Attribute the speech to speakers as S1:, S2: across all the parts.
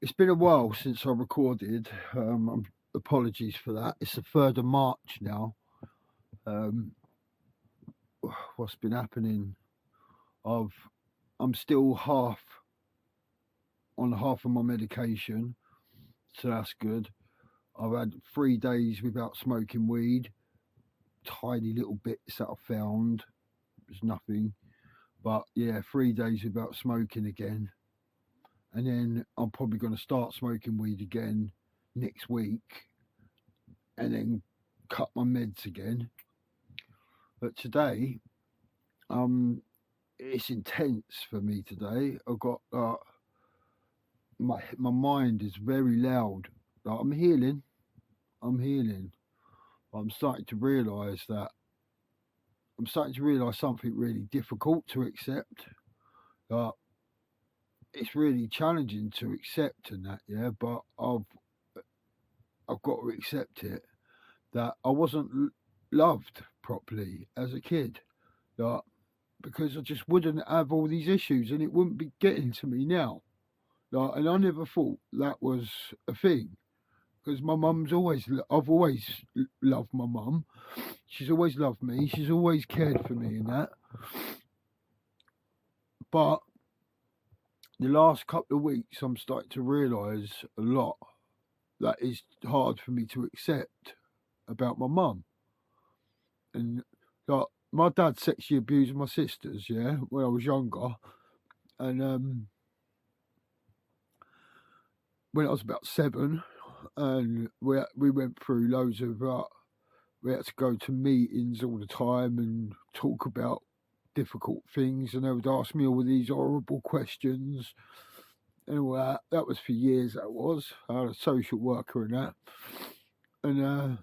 S1: It's been a while since I recorded. Apologies for that. It's the 3rd of March now. Um, what's been happening? I've I'm still on half of my medication, so that's good. I've had 3 days without smoking weed. Tiny little bits that I found. There's nothing, but yeah, 3 days without smoking again, and then I'm probably going to start smoking weed again next week, and then cut my meds again. But today, um, it's intense for me today. I've got my mind is very loud. Like, I'm healing. I'm starting to realise that I'm starting to realise something really difficult to accept. That it's really challenging to accept and that, yeah. But I've got to accept it that I wasn't loved properly as a kid. That because I just wouldn't have all these issues and it wouldn't be getting to me now. Like, and I never thought that was a thing because my mum's always, I've always loved my mum. She's always loved me. She's always cared for me and that. But the last couple of weeks, I'm starting to realise a lot that is hard for me to accept about my mum. And like, my dad sexually abused my sisters, yeah, when I was younger. And when I was about 7, and we went through loads of we had to go to meetings all the time and talk about difficult things, and they would ask me all these horrible questions and all that. That was for years. That was I had a social worker and that, and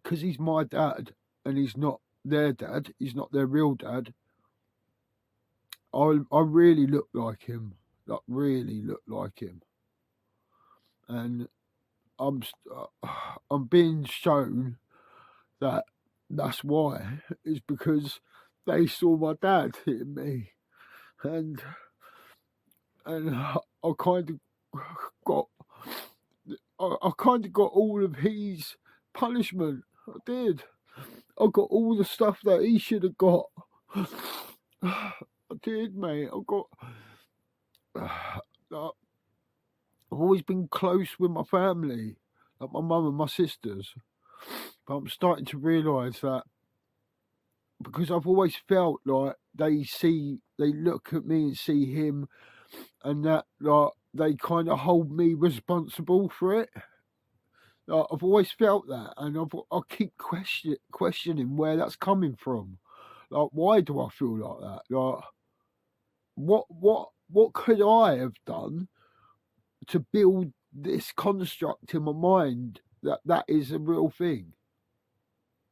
S1: because he's my dad and he's not their dad, he's not their real dad. I really look like him, like really look like him, and I'm being shown that that's why is because they saw my dad hitting me, and I kind of got I kind of got all of his punishment. I did. I got all the stuff that he should have got. I did, mate. I got. I've always been close with my family, like my mum and my sisters. But I'm starting to realise that because I've always felt like they look at me and see him, and that like they kind of hold me responsible for it. Like, I've always felt that, and I keep questioning where that's coming from. Like, why do I feel like that? Like, what could I have done to build this construct in my mind that that is a real thing?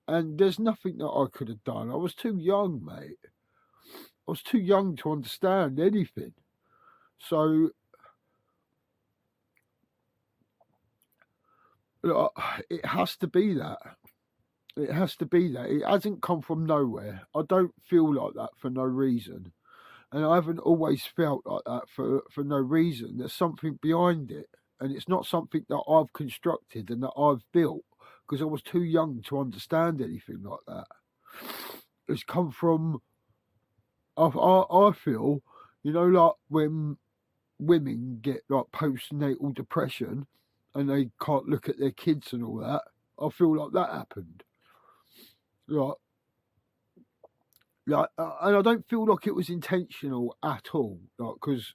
S1: And there's nothing that I could have done. I was too young, mate. I was too young to understand anything. So like, it has to be that. It has to be that. It hasn't come from nowhere. I don't feel like that for no reason. And I haven't always felt like that for no reason. There's something behind it. And it's not something that I've constructed and that I've built because I was too young to understand anything like that. It's come from, I feel, like when women get like postnatal depression and they can't look at their kids and all that, I feel like that happened. Like, and I don't feel like it was intentional at all. Like, because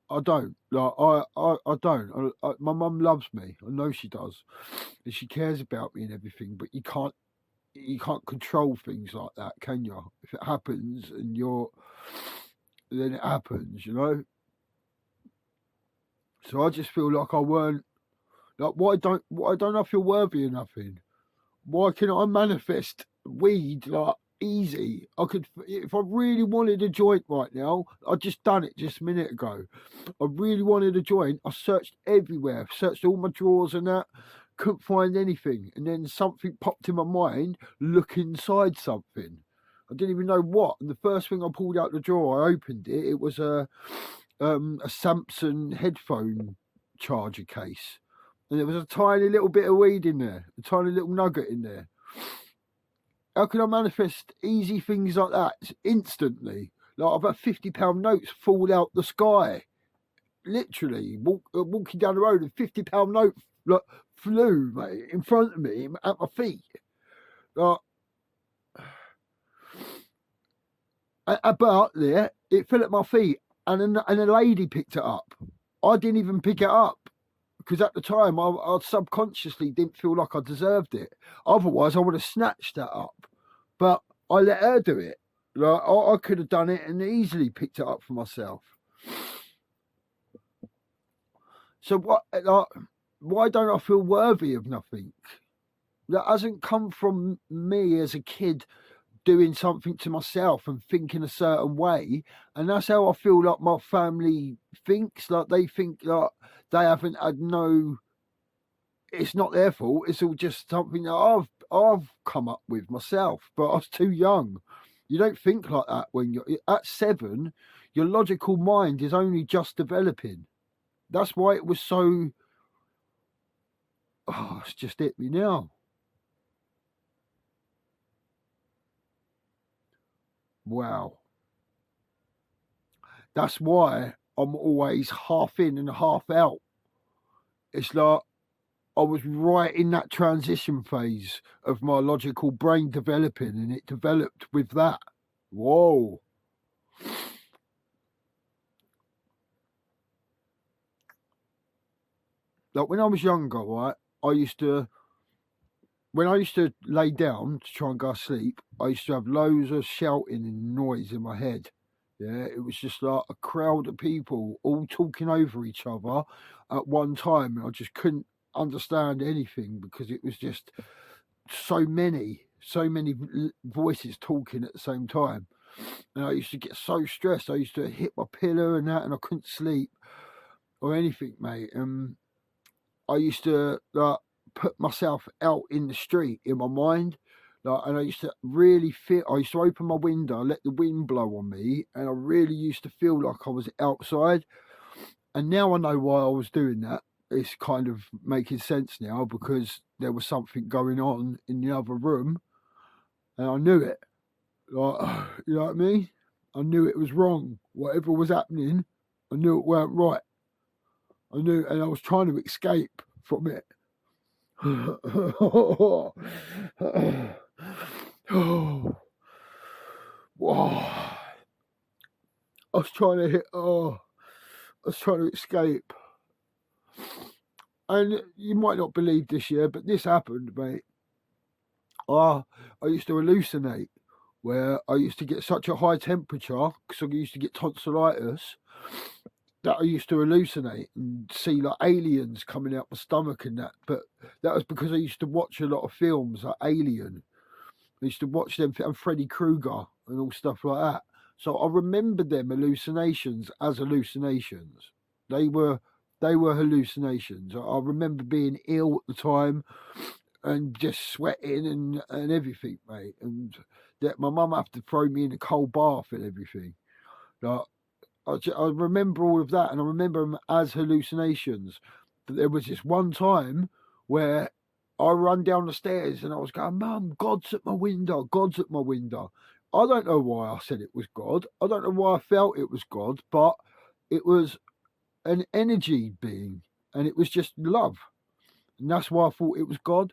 S1: I don't. Like, I don't. My mum loves me. I know she does, and she cares about me and everything. But you can't control things like that, can you? If it happens and then it happens, So I just feel like I weren't like why don't I feel worthy of nothing? Why can I manifest weed like easy? I could if I really wanted a joint right now. I just done it just a minute ago. I really wanted a joint. I searched everywhere, searched all my drawers and that. Couldn't find anything, and then something popped in my mind. Look inside something. I didn't even know what. And the first thing I pulled out the drawer, I opened it. It was a Samsung headphone charger case, and there was a tiny little bit of weed in there, a tiny little nugget in there. How can I manifest easy things like that instantly? Like I've had £50 notes fall out the sky. Literally, walking down the road, a £50 note like flew, mate, in front of me at my feet. Like, about there, it fell at my feet, and a lady picked it up. I didn't even pick it up because at the time I subconsciously didn't feel like I deserved it. Otherwise, I would have snatched that up. But I let her do it. Like I could have done it and easily picked it up for myself. So what? Like, why don't I feel worthy of nothing? That hasn't come from me as a kid doing something to myself and thinking a certain way, and that's how I feel like my family thinks. Like they think like they haven't had no. It's not their fault. It's all just something that I've come up with myself. But I was too young. You don't think like that when you're at 7. Your logical mind is only just developing. That's why it was so. Oh, it's just hit me now. Wow. That's why I'm always half in and half out. It's like I was right in that transition phase of my logical brain developing, and it developed with that. Whoa. Like when I was younger, right, when I used to lay down to try and go to sleep, I used to have loads of shouting and noise in my head. Yeah, it was just like a crowd of people all talking over each other at one time, and I just couldn't understand anything because it was just so many voices talking at the same time. And I used to get so stressed. I used to hit my pillow and that, and I couldn't sleep or anything, mate. I used to like put myself out in the street in my mind, like, and I used to really feel. I used to open my window, let the wind blow on me, and I really used to feel like I was outside. And now I know why I was doing that. It's kind of making sense now because there was something going on in the other room, and I knew it. Like, you know what I mean? I knew it was wrong. Whatever was happening, I knew it weren't right. I knew, and I was trying to escape from it. Oh, wow. I was trying to I was trying to escape. And you might not believe this, yeah, but this happened, mate. I used to hallucinate where I used to get such a high temperature because I used to get tonsillitis that I used to hallucinate and see like aliens coming out my stomach and that. But that was because I used to watch a lot of films like Alien. I used to watch them and Freddy Krueger and all stuff like that. So I remember them hallucinations as hallucinations. They were hallucinations. I remember being ill at the time and just sweating and everything, mate. And that my mum had to throw me in a cold bath and everything. Like, I remember all of that, and I remember them as hallucinations. But there was this one time where I run down the stairs and I was going, "Mum, God's at my window. God's at my window." I don't know why I said it was God. I don't know why I felt it was God, but it was an energy being, and it was just love, and that's why I thought it was God.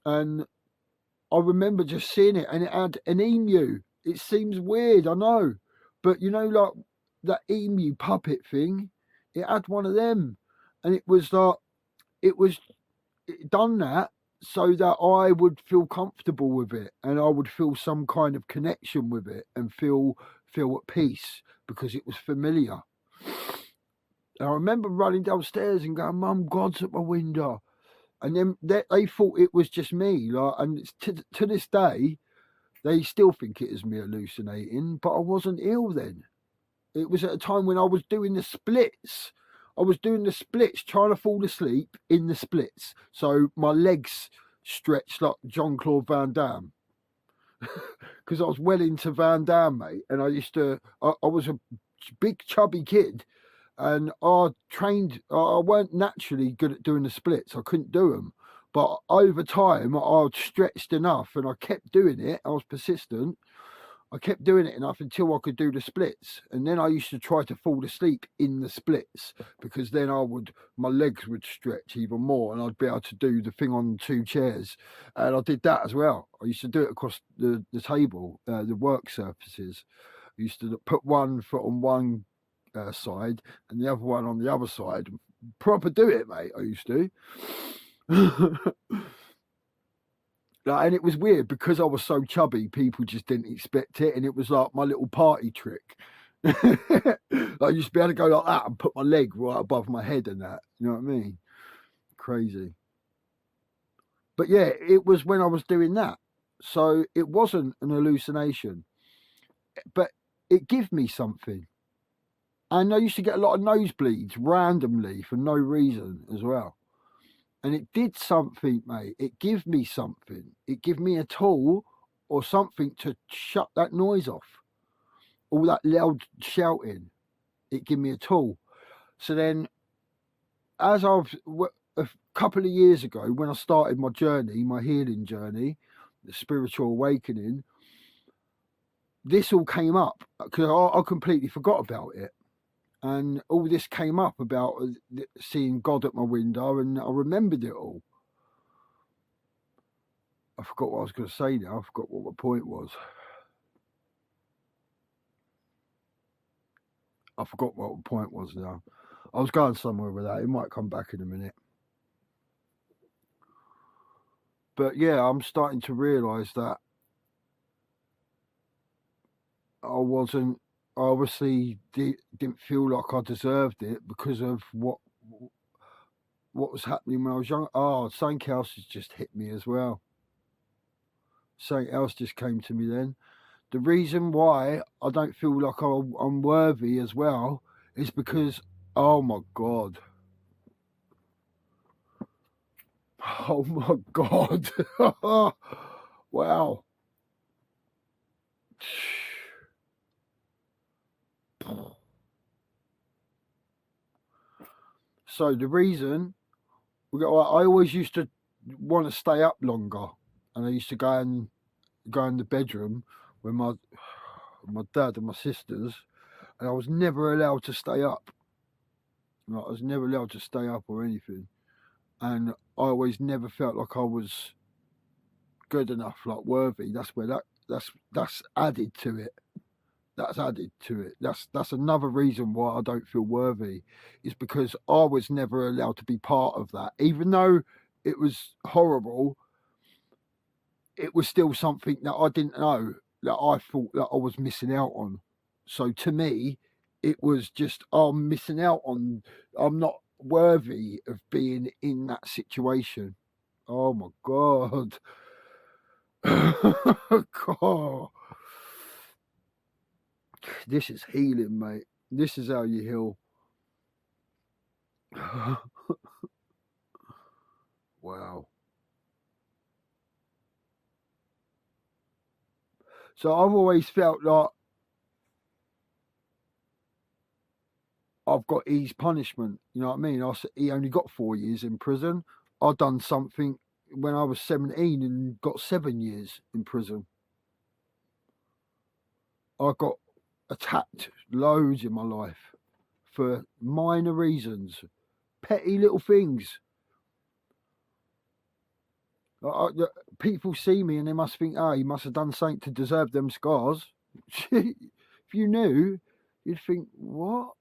S1: And I remember just seeing it, and it had an emu. It seems weird, I know, but you know, like that emu puppet thing, it had one of them, and it was like it done that so that I would feel comfortable with it, and I would feel some kind of connection with it, and feel at peace because it was familiar. And I remember running downstairs and going, "Mum, God's at my window." And then they thought it was just me, like, and it's to this day, they still think it is me hallucinating. But I wasn't ill then. It was at a time when I was doing the splits. I was doing the splits, trying to fall asleep in the splits, so my legs stretched like Jean-Claude Van Damme. Because I was well into Van Damme, mate, and I used to. I was a big chubby kid, and I weren't naturally good at doing the splits. I couldn't do them. But over time, I stretched enough and I kept doing it. I was persistent. I kept doing it enough until I could do the splits. And then I used to try to fall asleep in the splits, because then my legs would stretch even more and I'd be able to do the thing on 2 chairs. And I did that as well. I used to do it across the table, the work surfaces. I used to put one foot on one side and the other one on the other side. Proper do it, mate. I used to. And it was weird because I was so chubby, people just didn't expect it, and it was like my little party trick. I used to be able to go like that and put my leg right above my head and that. You know what I mean? Crazy. But yeah, it was when I was doing that. So it wasn't an hallucination, but it gave me something. And I used to get a lot of nosebleeds randomly for no reason as well. And it did something, mate. It gave me something. It gave me a tool or something to shut that noise off. All that loud shouting. It gave me a tool. So then, a couple of years ago, when I started my journey, my healing journey, the spiritual awakening, this all came up because I completely forgot about it. And all this came up about seeing God at my window, and I remembered it all. I forgot what I was going to say now. I forgot what my point was. I forgot what my point was now. I was going somewhere with that. It might come back in a minute. But yeah, I'm starting to realise that I obviously didn't feel like I deserved it because of what was happening when I was young. Oh, something else has just hit me as well. Something else just came to me then. The reason why I don't feel like I'm worthy as well is because, oh my God. Oh my God. Wow. So the reason, I always used to want to stay up longer, and I used to go in the bedroom with my dad and my sisters, and I was never allowed to stay up. I was never allowed to stay up or anything, and I always never felt like I was good enough, like worthy. That's where that's added to it. That's added to it. That's another reason why I don't feel worthy, is because I was never allowed to be part of that. Even though it was horrible, it was still something that I didn't know, that I thought that I was missing out on. So to me, it was just, I'm missing out on, I'm not worthy of being in that situation. Oh my God. God. This is healing, mate. This is how you heal. Wow. So I've always felt like I've got eased punishment. You know what I mean? He only got 4 years in prison. I'd done something when I was 17 and got 7 years in prison. I got attacked loads in my life for minor reasons, petty little things. People see me and they must think, oh, he must have done something to deserve them scars. If you knew, you'd think, what?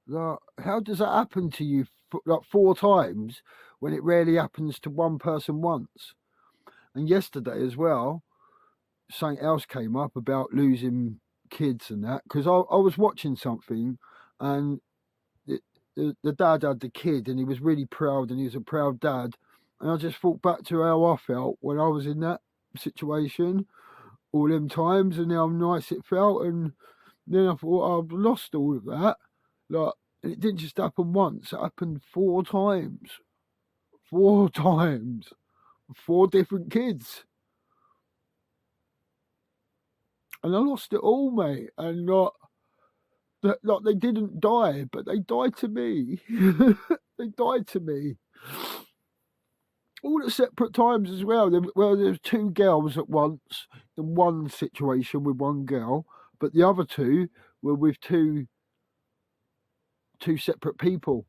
S1: Like, how does that happen to you like 4 times when it rarely happens to one person once? And yesterday as well, something else came up about losing kids and that, because I was watching something, and the dad had the kid and he was really proud, and he was a proud dad. And I just thought back to how I felt when I was in that situation all them times, and how nice it felt. And then I thought, I've lost all of that. Like, and it didn't just happen once, it happened 4 times. 4 times. 4 different kids. And I lost it all, mate. And that, like, they didn't die, but they died to me. They died to me. All at separate times as well. Well, there's two girls at once in one situation with one girl, but the other two were with two separate people.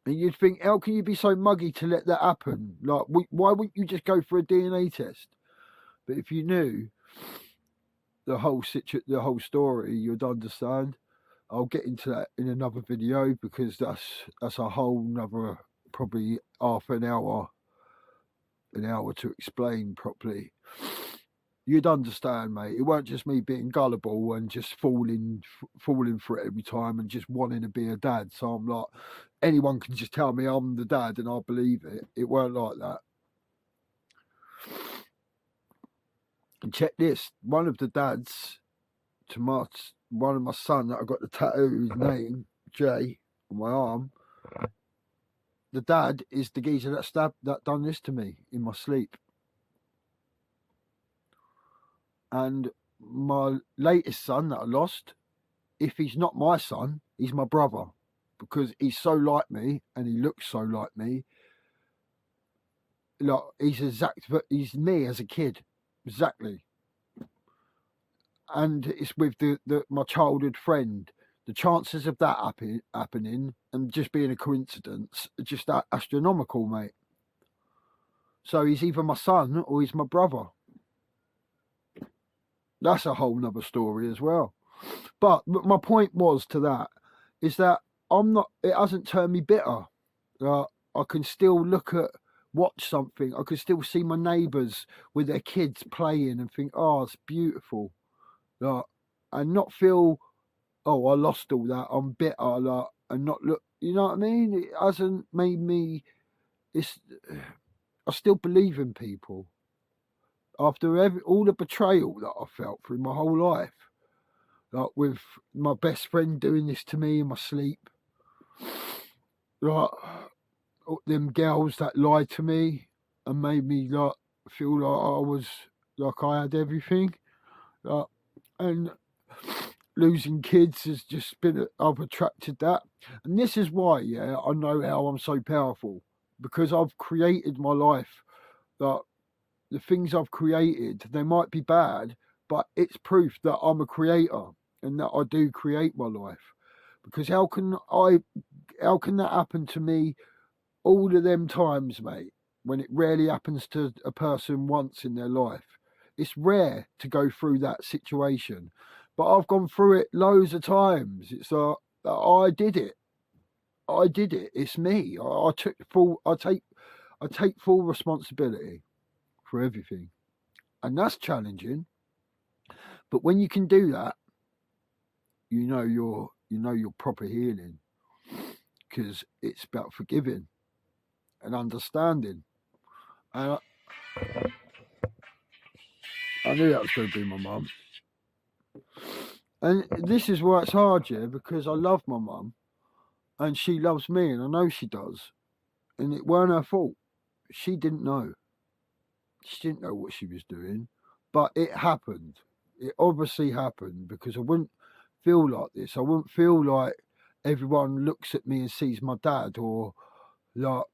S1: And you'd think, how can you be so muggy to let that happen? Like, why wouldn't you just go for a DNA test? But if you knew the whole story, you'd understand. I'll get into that in another video because that's a whole nother probably half an hour to explain properly. You'd understand, mate. It weren't just me being gullible and just falling for it every time and just wanting to be a dad. So I'm like, anyone can just tell me I'm the dad and I'll believe it. It weren't like that. And check this, one of the dads to one of my son that I got the tattoo, his name, Jay, on my arm, the dad is the geezer that done this to me in my sleep. And my latest son that I lost, if he's not my son, he's my brother, because he's so like me and he looks so like me. Like, he's me as a kid, exactly. And it's with my childhood friend. The chances of that happening and just being a coincidence are just astronomical, mate. So he's either my son or he's my brother. That's a whole nother story as well. But my point was to that is that it hasn't turned me bitter. I can still watch something. I can still see my neighbours with their kids playing and think, oh, it's beautiful. And not feel, oh, I lost all that, I'm bitter, and not look, you know what I mean? It hasn't made me, I still believe in people. After all the betrayal that I felt through my whole life, like with my best friend doing this to me in my sleep, like them girls that lied to me and made me like feel like I had everything, and losing kids has just been, I've attracted that. And this is why, I know how I'm so powerful, because I've created my life. That the things I've created, they might be bad, but it's proof that I'm a creator and that I do create my life. Because how can that happen to me all of them times, mate, when it rarely happens to a person once in their life? It's rare to go through that situation, but I've gone through it loads of times. It's like, I did it. It's me. I take full responsibility for everything, and that's challenging. But when you can do that, you know you're proper healing, because it's about forgiving and understanding. And I knew that was going to be my mum. And this is why it's hard, because I love my mum and she loves me, and I know she does. And it weren't her fault. She didn't know. She didn't know what she was doing, but it happened. It obviously happened, because I wouldn't feel like this. I wouldn't feel like everyone looks at me and sees my dad, or like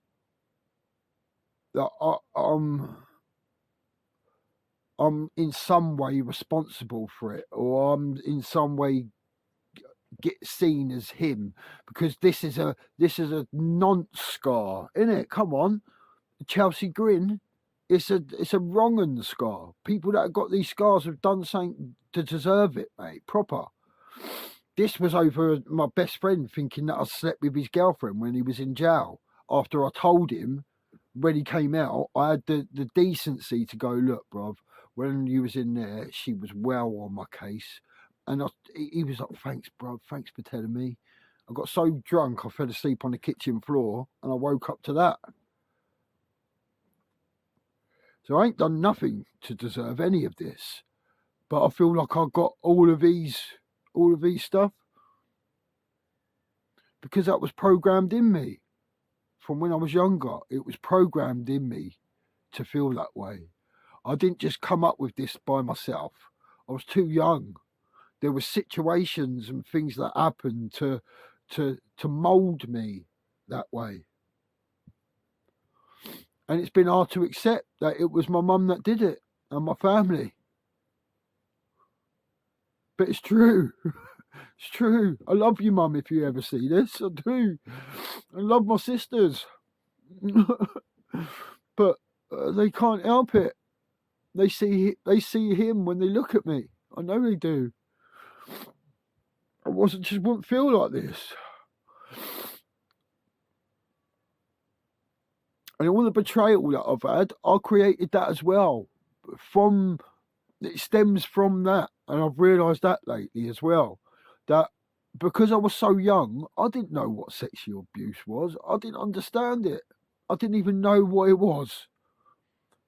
S1: I'm in some way responsible for it, or I'm in some way get seen as him, because this is a nonce scar, isn't it? Come on, Chelsea Grin. It's a wrong 'un scar. People that have got these scars have done something to deserve it, mate. Proper. This was over my best friend thinking that I slept with his girlfriend when he was in jail. After I told him when he came out, I had the decency to go, look, bruv, when you was in there, she was well on my case. And he was like, thanks, bruv, thanks for telling me. I got so drunk I fell asleep on the kitchen floor, and I woke up to that. So I ain't done nothing to deserve any of this, but I feel like I got all of these stuff because that was programmed in me from when I was younger. It was programmed in me to feel that way. I didn't just come up with this by myself. I was too young. There were situations and things that happened to mould me that way. And it's been hard to accept that it was my mum that did it and my family. But it's true. It's true. I love you, Mum, if you ever see this. I do. I love my sisters. But they can't help it. They see him when they look at me. I know they do. I wouldn't feel like this. And all the betrayal that I've had, I created that as well. It stems from that. And I've realised that lately as well. That because I was so young, I didn't know what sexual abuse was. I didn't understand it. I didn't even know what it was.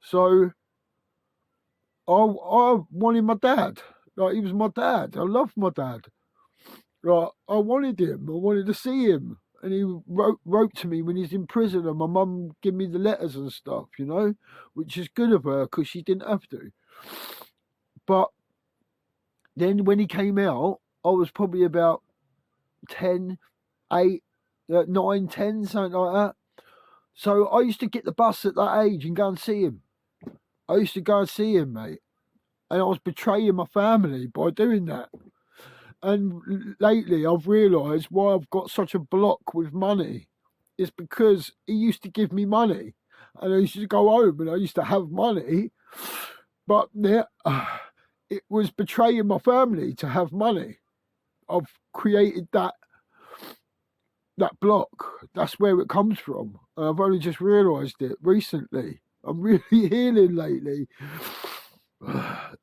S1: So I wanted my dad. Like, he was my dad. I loved my dad. Like, I wanted him. I wanted to see him. And he wrote to me when he's in prison, and my mum gave me the letters and stuff, which is good of her because she didn't have to. But then when he came out, I was probably about 10, 8, 9, 10, something like that. So I used to get the bus at that age and go and see him. I used to go and see him, mate. And I was betraying my family by doing that. And lately I've realised why I've got such a block with money. It's because he used to give me money. And I used to go home and I used to have money. But it was betraying my family to have money. I've created that block. That's where it comes from. And I've only just realised it recently. I'm really healing lately.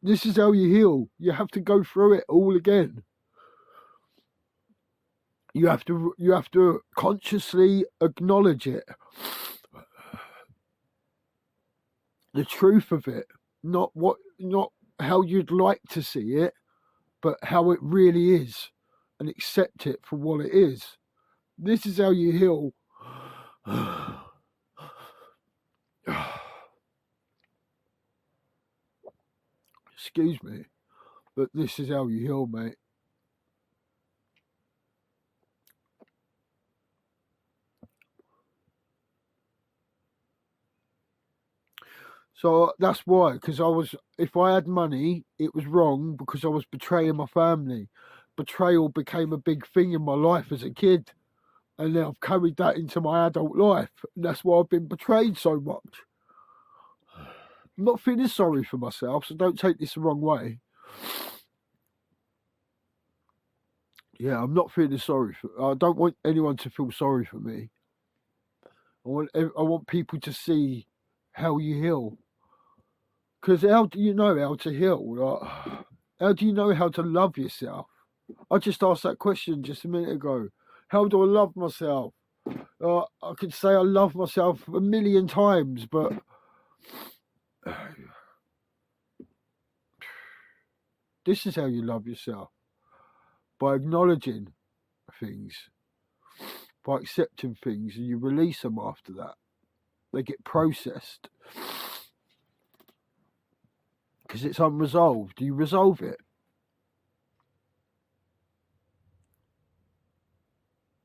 S1: This is how you heal. You have to go through it all again. You have to consciously acknowledge it. The truth of it. Not how you'd like to see it, but how it really is. And accept it for what it is. This is how you heal. Excuse me. But this is how you heal, mate. So that's why, because if I had money, it was wrong because I was betraying my family. Betrayal became a big thing in my life as a kid. And then I've carried that into my adult life. And that's why I've been betrayed so much. I'm not feeling sorry for myself, so don't take this the wrong way. Yeah, I'm not feeling sorry. I don't want anyone to feel sorry for me. I want people to see how you heal. Because how do you know how to heal? Like, how do you know how to love yourself? I just asked that question just a minute ago. How do I love myself? I could say I love myself a million times, but this is how you love yourself. By acknowledging things, by accepting things, and you release them after that. They get processed. Because it's unresolved. You resolve it.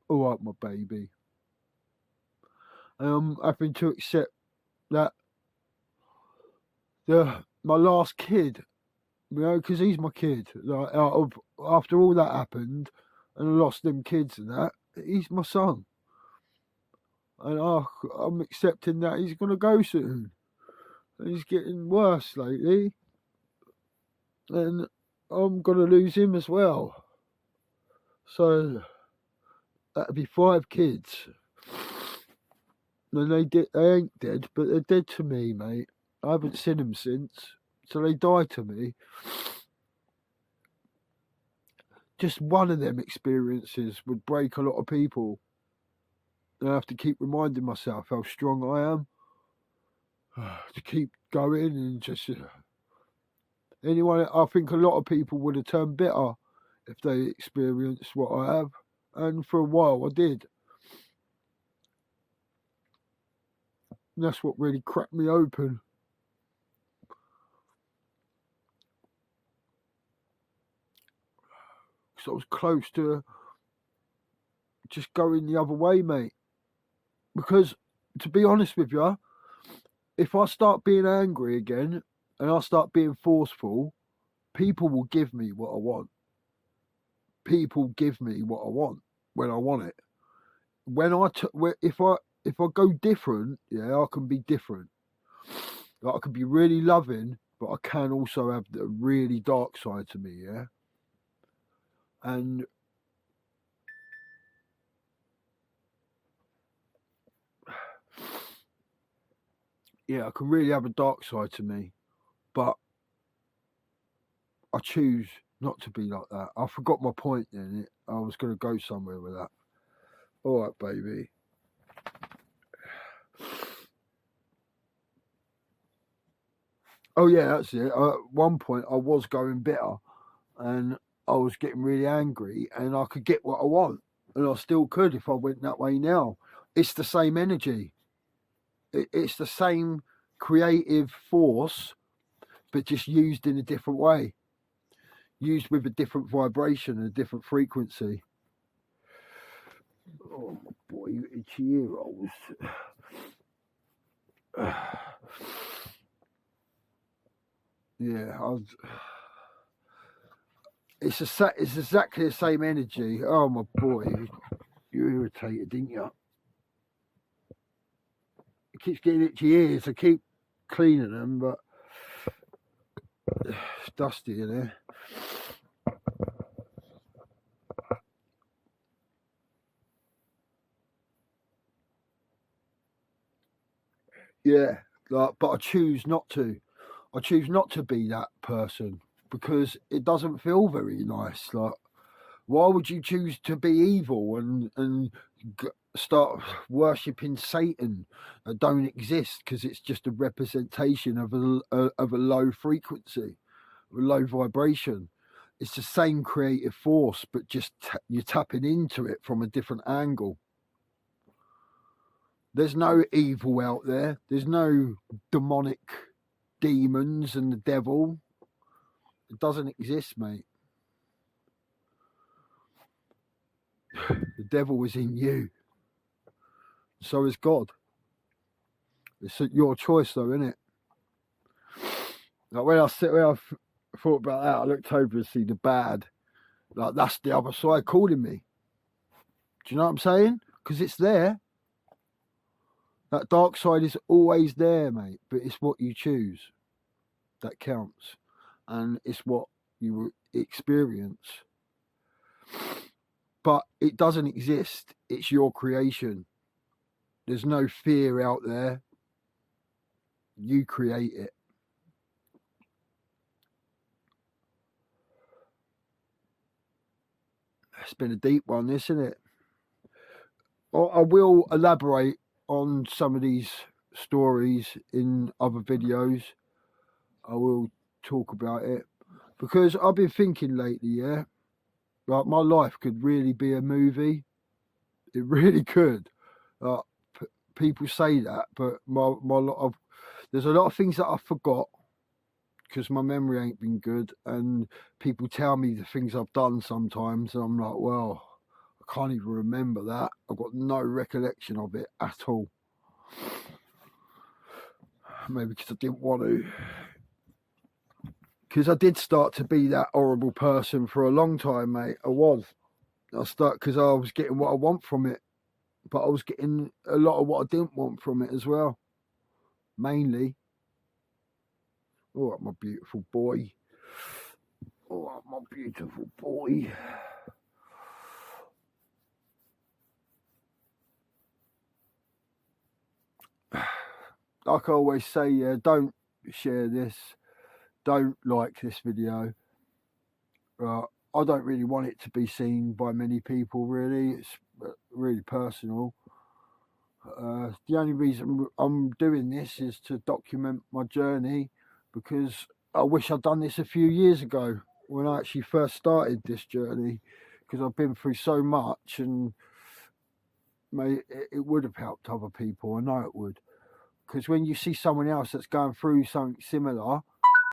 S1: All right, my baby. Having to accept that my last kid, because he's my kid. Like, after all that happened, and I lost them kids and that, he's my son. And I'm accepting that he's going to go soon. And he's getting worse lately. And I'm going to lose him as well. So that'll be 5 kids. And they ain't dead, but they're dead to me, mate. I haven't seen them since. So they died to me. Just one of them experiences would break a lot of people. And I have to keep reminding myself how strong I am. To keep going and just... I think a lot of people would have turned bitter if they experienced what I have. And for a while I did. And that's what really cracked me open. because I was close to just going the other way, mate. Because, to be honest with you, if I start being angry again and I start being forceful, people will give me what I want. People give me what I want when I want it. If I go different, yeah, I can be different. Like, I can be really loving, but I can also have the really dark side to me, yeah. And yeah, I can really have a dark side to me, but I choose not to be like that. I forgot my point then. I was going to go somewhere with that. All right, baby. Oh yeah, that's it. At one point, I was going bitter, and I was getting really angry, and I could get what I want, and I still could if I went that way now. It's the same energy. It's the same creative force, but just used in a different way, used with a different vibration and a different frequency. Oh my boy, you itchy ear rolls. Yeah, it's exactly the same energy. Oh my boy, you irritated, didn't you? It keeps getting itchy ears. I keep cleaning them, but it's dusty in there. Yeah, but I choose not to. I choose not to be that person because it doesn't feel very nice. Like, why would you choose to be evil and start worshipping Satan that don't exist because it's just a representation of a low frequency, a low vibration? It's the same creative force, but just you're tapping into it from a different angle. There's no evil out there. There's no demonic demons and the devil. It doesn't exist, mate. The devil is in you. So is God. It's your choice, though, isn't it? Like when I thought about that, I looked over and see the bad. Like, that's the other side calling me. Do you know what I'm saying? Because it's there. That dark side is always there, mate. But it's what you choose that counts, and it's what you experience. But it doesn't exist. It's your creation. There's no fear out there. You create it. It's been a deep one, isn't it? I will elaborate on some of these stories in other videos. I will talk about it because I've been thinking lately, yeah, like my life could really be a movie. It really could. People say that, but there's a lot of things that I forgot because my memory ain't been good, and people tell me the things I've done sometimes, and I'm like, well, I can't even remember that. I've got no recollection of it at all. Maybe because I didn't want to. Because I did start to be that horrible person for a long time, mate. I because I was getting what I want from it, but I was getting a lot of what I didn't want from it as well. Mainly. Oh, my beautiful boy. Oh, my beautiful boy. Like I always say, yeah, don't share this. Don't like this video. I don't really want it to be seen by many people, really. It's really personal. The only reason I'm doing this is to document my journey, because I wish I'd done this a few years ago when I actually first started this journey, because I've been through so much, and it would have helped other people. I know it would, because when you see someone else that's going through something similar,